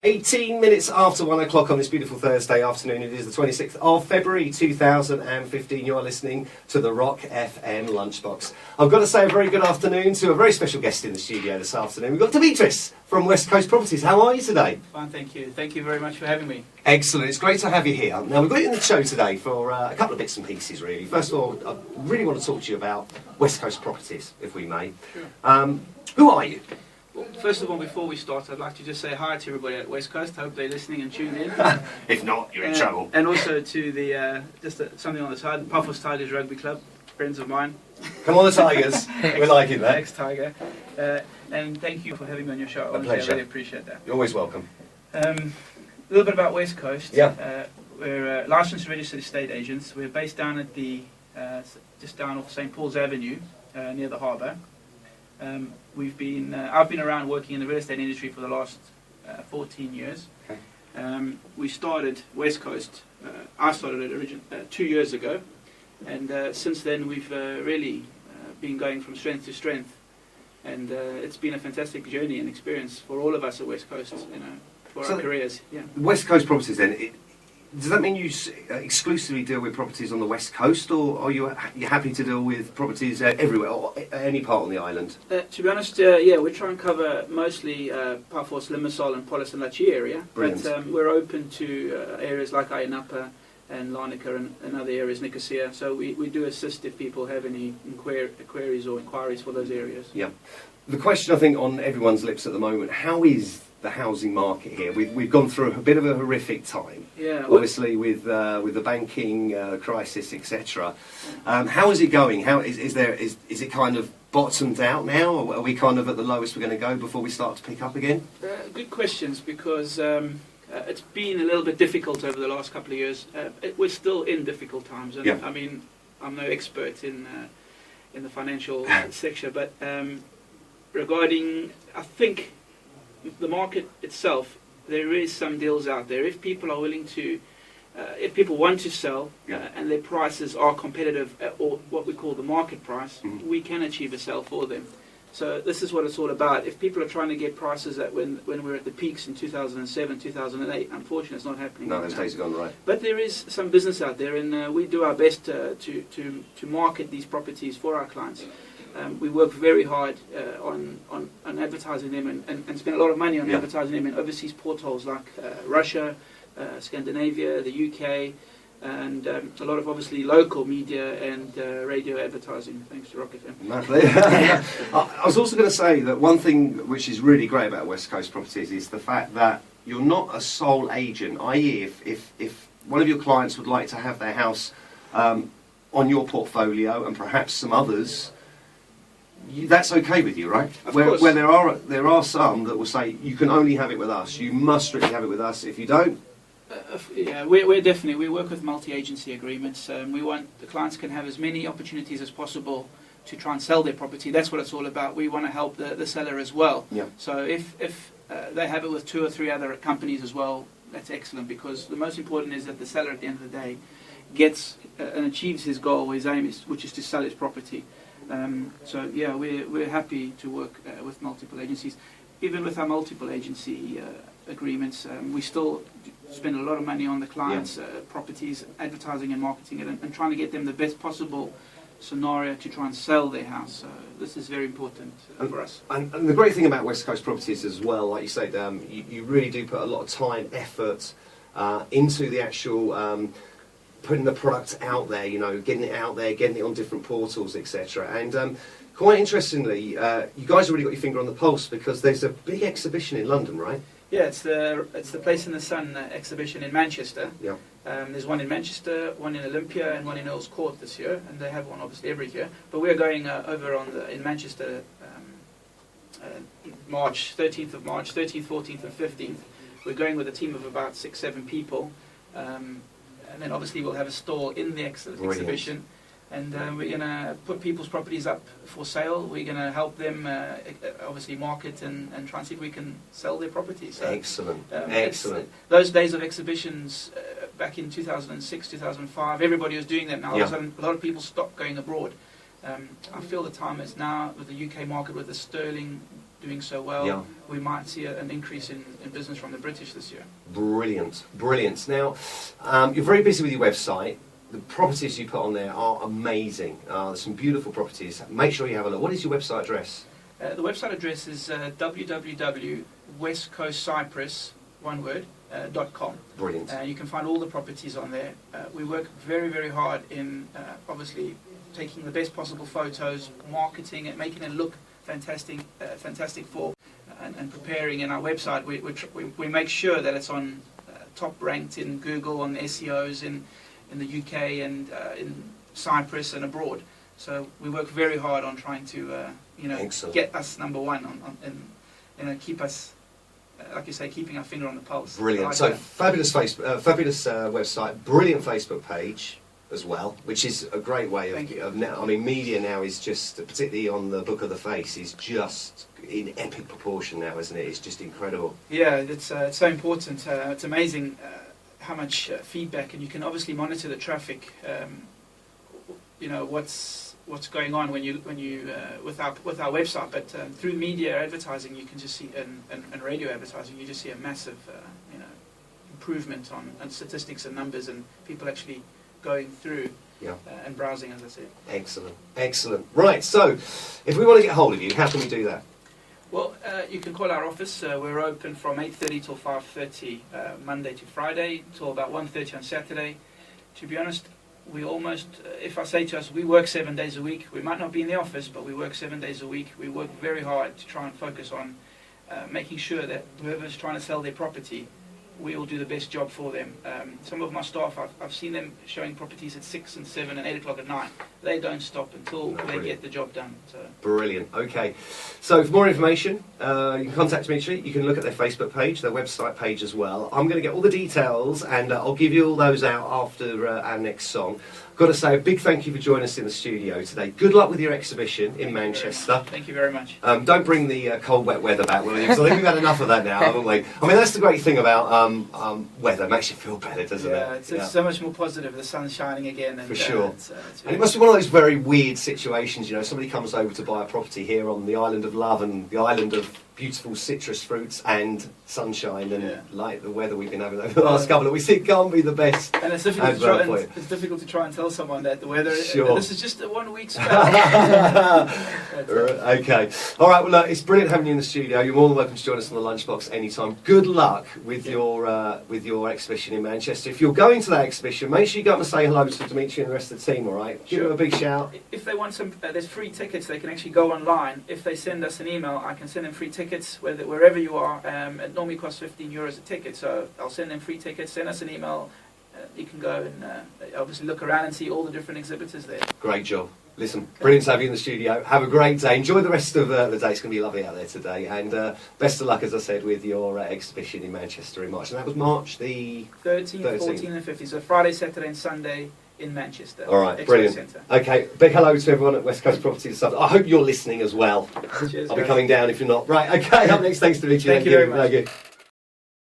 18 minutes after 1 o'clock on this beautiful Thursday afternoon. It is the 26th of February 2015. You're listening to the Rock FM Lunchbox. I've got to say a very good afternoon to a very special guest in the studio this afternoon. We've got Dimitris from West Coast Properties. How are you today? Fine, thank you. Thank you very much for having me. Excellent. It's great to have you here. Now, we've got you in the show today for a couple of bits and pieces, really. First of all, I really want to talk to you about West Coast Properties, if we may. Sure. Who are you? Well, first of all, before we start, I'd like to just say hi to everybody at West Coast. Hope they're listening and tuned in. If not, you're in trouble. And also to the something on the side, Puffles Tigers Rugby Club, friends of mine. Come on, the Tigers. We're liking that. Ex-Tiger. And thank you for having me on your show. A Honestly, pleasure. I really appreciate that. You're always welcome. A little bit about West Coast. Yeah. We're licensed registered estate agents. We're based down at the just down off St Paul's Avenue, near the harbour. I've been around working in the real estate industry for the last 14 years. Okay. We started West Coast. I started it 2 years ago, and since then we've really been going from strength to strength, and it's been a fantastic journey and experience for all of us at West Coast, for our careers. Yeah. West Coast Properties then, does that mean you exclusively deal with properties on the West Coast, or are you happy to deal with properties everywhere, or any part on the island? To be honest, yeah, we try and cover mostly Paphos, Limassol and Polis and Lachi area. Brilliant. But we're open to areas like Ayanapa and Larnaca and other areas, Nicosia. So we do assist if people have any queries or inquiries for those areas. Yeah. The question I think on everyone's lips at the moment, how is the housing market here? We've gone through a bit of a horrific time. Yeah. Obviously with the banking crisis, etc. How is it going? How is it kind of bottomed out now, or are we kind of at the lowest we're going to go before we start to pick up again? Good questions, because it's been a little bit difficult over the last couple of years. We're still in difficult times, and yeah. I mean, I'm no expert in the financial sector, but regarding, I think, the market itself, there is some deals out there. If people are willing to, if people want to sell, yeah. And their prices are competitive, or what we call the market price, we can achieve a sale for them. So this is what it's all about. If people are trying to get prices that when we're at the peaks in 2007, 2008, unfortunately it's not happening. No, those days are gone, right. But there is some business out there, and we do our best to market these properties for our clients. We work very hard on advertising them and spend a lot of money on advertising them in overseas portals like Russia, Scandinavia, the UK, and a lot of obviously local media and radio advertising, thanks to Rock FM. I was also going to say that one thing which is really great about West Coast Properties is the fact that you're not a sole agent, i.e. if one of your clients would like to have their house on your portfolio and perhaps some others, that's okay with you, right? Where there are some that will say you can only have it with us, you must strictly have it with us. If you don't, yeah, we definitely work with multi-agency agreements. We want the clients can have as many opportunities as possible to try and sell their property. That's what it's all about. We want to help the seller as well. Yeah. So if they have it with 2 or 3 other companies as well, that's excellent, because the most important is that the seller at the end of the day gets and achieves his goal, his aim, which is to sell his property. So yeah, we're happy to work with multiple agencies. Even with our multiple agency agreements, we still spend a lot of money on the clients' properties, advertising and marketing it, and trying to get them the best possible scenario to try and sell their house. So this is very important for us. And the great thing about West Coast Properties as well, like you said, you really do put a lot of time, effort into the actual putting the product out there, getting it out there, getting it on different portals, etc. And quite interestingly, you guys have really got your finger on the pulse, because there's a big exhibition in London, right? Yeah, it's the Place in the Sun exhibition in Manchester. Yeah. There's one in Manchester, one in Olympia, and one in Earl's Court this year, and they have one obviously every year. But we're going over in Manchester, March 13th, 14th, and 15th. We're going with a team of about 6-7 people. And then obviously we'll have a stall in the exhibition, and we're going to put people's properties up for sale. We're going to help them obviously market and try and see if we can sell their properties. So, excellent, excellent. Those days of exhibitions back in 2006, 2005, everybody was doing that. Now all of a sudden a lot of people stopped going abroad. I feel the time is now with the UK market, with the sterling doing so well, Yeah. we might see an increase in business from the British this year. Brilliant, brilliant. Now, you're very busy with your website. The properties you put on there are amazing. There's some beautiful properties. Make sure you have a look. What is your website address? The website address is www.westcoastcyprus.com. Brilliant. You can find all the properties on there. We work very, very hard in obviously taking the best possible photos, marketing it, making it look fantastic, and preparing in our website. We make sure that it's on top ranked in Google, on the SEOs in the UK and in Cyprus and abroad. So we work very hard on trying to Excellent. get us number one and keep us, like you say, keeping our finger on the pulse. Brilliant. Like So that. fabulous website, brilliant Facebook page as well, which is a great way of now. I mean, media now is just, particularly on the Book of the Face, is just in epic proportion now, isn't it? It's just incredible. Yeah, it's so important. It's amazing how much feedback, and you can obviously monitor the traffic. What's going on when you with our website, but through media advertising, you can just see and radio advertising, you just see a massive improvement on statistics and numbers, and people actually going through and browsing, as I said. Excellent, excellent. Right, so if we want to get hold of you, how can we do that? Well, you can call our office. We're open from 8:30 till 5:30 Monday to Friday, till about 1:30 on Saturday. To be honest, we almost, if I say to us, we work 7 days a week. We might not be in the office, but we work 7 days a week. We work very hard to try and focus on making sure that whoever's trying to sell their property, we will do the best job for them. Some of my staff, I've seen them showing properties at 6 and 7 and 8 o'clock at night. They don't stop until they get the job done. So. Brilliant. Okay. So for more information, you can contact Dimitri. You can look at their Facebook page, their website page as well. I'm going to get all the details, and I'll give you all those out after our next song. I've got to say a big thank you for joining us in the studio today. Good luck with your exhibition in Manchester. Thank you very much. Don't bring the cold, wet weather back, will you? Because I think we've had enough of that now, haven't we? I mean, that's the great thing about weather. It makes you feel better, doesn't it? It's so much more positive. The sun's shining again. And, for sure. It's and it must be one of those very weird situations, somebody comes over to buy a property here on the island of love and the island of beautiful citrus fruits and sunshine and like the weather we've been having over the last couple of weeks. It can't be the best. And it's difficult to try and tell someone that the weather, this is just a 1 week spell. Okay. All right, well, look, it's brilliant having you in the studio. You're more than welcome to join us on the Lunchbox anytime. Good luck with your exhibition in Manchester. If you're going to that exhibition, make sure you go up and say hello to Dimitri and the rest of the team, all right? Give them a big shout. If they want some, there's free tickets. They can actually go online. If they send us an email, I can send them free tickets wherever you are. It normally costs €15 a ticket, so I'll send them free tickets. Send us an email. You can go and obviously look around and see all the different exhibitors there. Great job. Listen, brilliant to have you in the studio. Have a great day. Enjoy the rest of the day. It's going to be lovely out there today. And best of luck, as I said, with your exhibition in Manchester in March. And that was March the 13th, 14th and 15th. So Friday, Saturday and Sunday in Manchester. All right, brilliant. Centre. Okay, big hello to everyone at West Coast Property this afternoon. I hope you're listening as well. Cheers, I'll be coming down if you're not. Right, okay, up next. Thanks, Dimitri. Thank you very much.